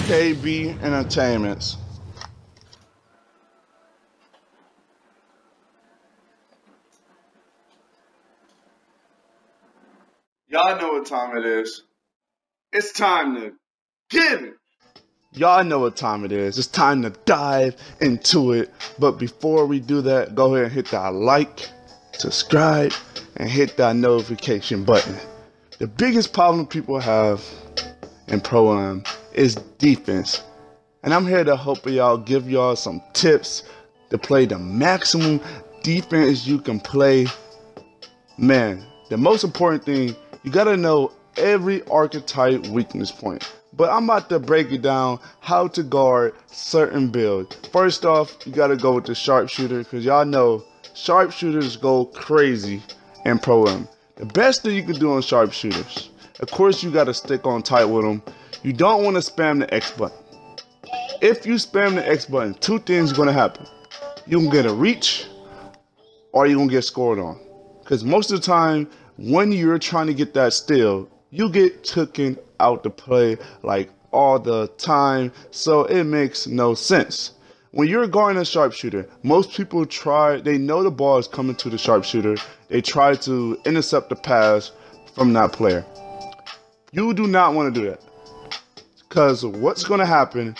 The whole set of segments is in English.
KBEntertainments. Y'all know what time it is. It's time to get it. Y'all know what time it is. It's time to dive into it. But before we do that, go ahead and hit that like, subscribe, and hit that notification button. The biggest problem people have in Pro-Am is defense. And I'm here to help y'all, give y'all some tips to play the maximum defense you can play. Man, the most important thing, you gotta know every archetype weakness point. But I'm about to break it down how to guard certain builds. First off, you gotta go with the sharpshooter, because y'all know sharpshooters go crazy in Pro-Am. The best thing you can do on sharpshooters, of course you gotta stick on tight with them. You don't want to spam the X button. If you spam the X button, two things are gonna happen. You can get a reach, or you're gonna get scored on. Because most of the time, when you're trying to get that steal, you get taken out to play like all the time, so it makes no sense. When you're guarding a sharpshooter, most people they know the ball is coming to the sharpshooter, they try to intercept the pass from that player. You do not want to do that, because what's going to happen,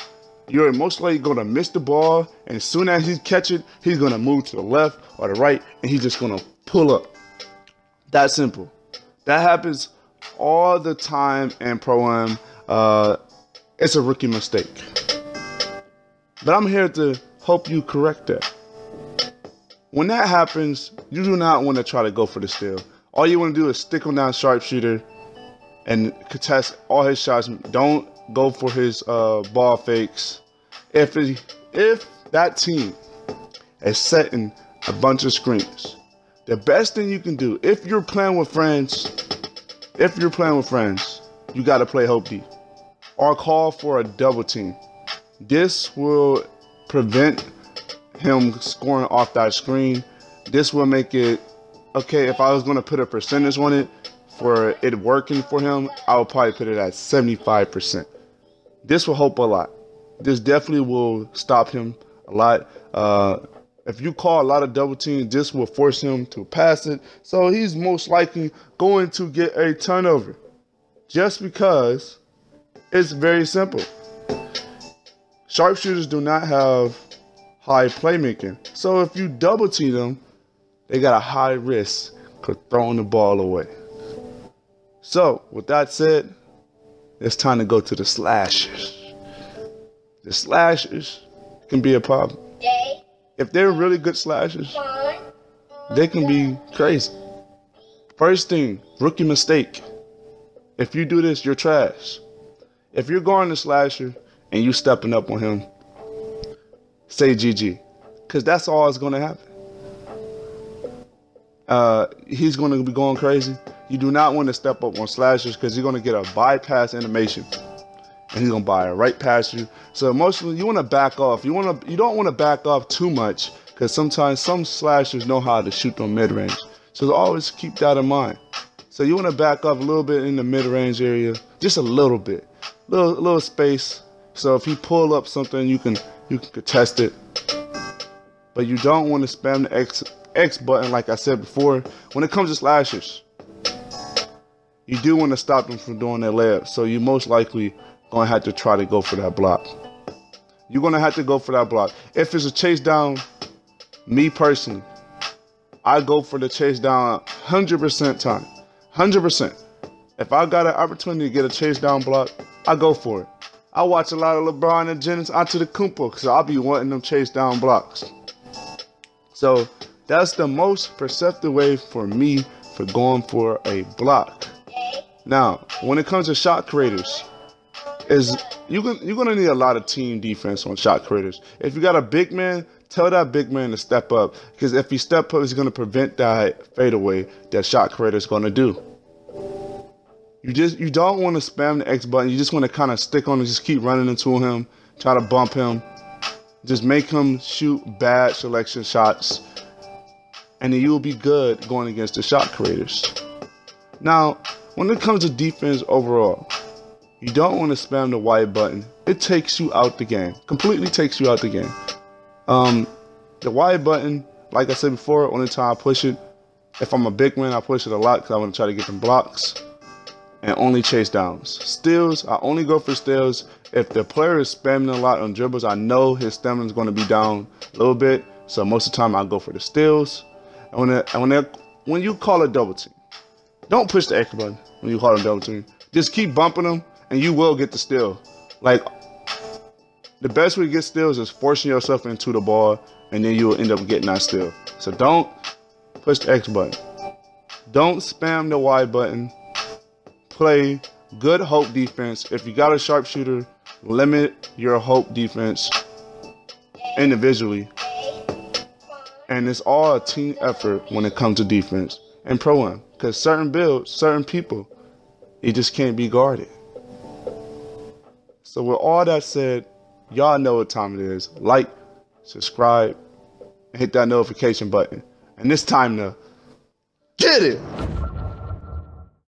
you're most likely going to miss the ball, and as soon as he catches it, he's going to move to the left or the right, and he's just going to pull up. That simple. That happens all the time in Pro-Am. It's a rookie mistake. But I'm here to help you correct that. When that happens, you do not want to try to go for the steal. All you want to do is stick on that sharpshooter and contest all his shots. Don't go for his ball fakes. If that team is setting a bunch of screens, the best thing you can do, if you're playing with friends, you got to play hope deep or call for a double team. This will prevent him scoring off that screen. This will make it, okay, if I was going to put a percentage on it for it working for him, I would probably put it at 75%. This will help a lot. This definitely will stop him a lot. If you call a lot of double teams, this will force him to pass it. So he's most likely going to get a turnover. Just because it's very simple. Sharpshooters do not have high playmaking. So if you double team them, they got a high risk of throwing the ball away. So with that said, it's time to go to the slashers. The slashers can be a problem. If they're really good slashers, they can be crazy. First thing, rookie mistake. If you do this, you're trash. If you're guarding a slasher and you stepping up on him, say GG. Because that's all that's going to happen. He's going to be going crazy. You do not want to step up on slashers, because you're going to get a bypass animation. And he's gonna buy it right past you. So emotionally, you want to back off. You don't want to back off too much, because sometimes some slashers know how to shoot them mid-range. So always keep that in mind. So you want to back off a little bit in the mid-range area, just a little bit, little space. So if he pull up something, you can contest it. But you don't want to spam the X button, like I said before. When it comes to slashers, you do want to stop them from doing their layup. So you most likely going to have to try to go for that block. You're going to have to go for that block. If it's a chase down, me personally, I go for the chase down 100% time. 100%. If I got an opportunity to get a chase down block, I go for it. I watch a lot of LeBron and Giannis Antetokounmpo, because I'll be wanting them chase down blocks. So that's the most perceptive way for me for going for a block. Now, when it comes to shot creators, you're gonna need a lot of team defense on shot creators. If you got a big man, tell that big man to step up, because if he step up, he's gonna prevent that fadeaway that shot creator is gonna do. You don't want to spam the X button. You just want to kind of stick on and just keep running into him, try to bump him, just make him shoot bad selection shots, and then you'll be good going against the shot creators. Now, when it comes to defense overall, You don't want to spam the Y button. It takes you out the game. Completely takes you out the game. The Y button, like I said before, only time I push it, if I'm a big man, I push it a lot because I want to try to get them blocks and only chase downs. Steals, I only go for steals if the player is spamming a lot on dribbles. I know his stamina is going to be down a little bit, so most of the time I go for the steals. And when you call a double team, don't push the X button when you call a double team. Just keep bumping them, and you will get the steal. Like, the best way to get steals is forcing yourself into the ball, and then you will end up getting that steal. So don't push the X button. Don't spam the Y button. Play good hope defense. If you got a sharpshooter, limit your hope defense individually. And it's all a team effort when it comes to defense and pro-am. Because certain builds, certain people, it just can't be guarded. So with all that said, y'all know what time it is. Like, subscribe, and hit that notification button. And it's time to get it!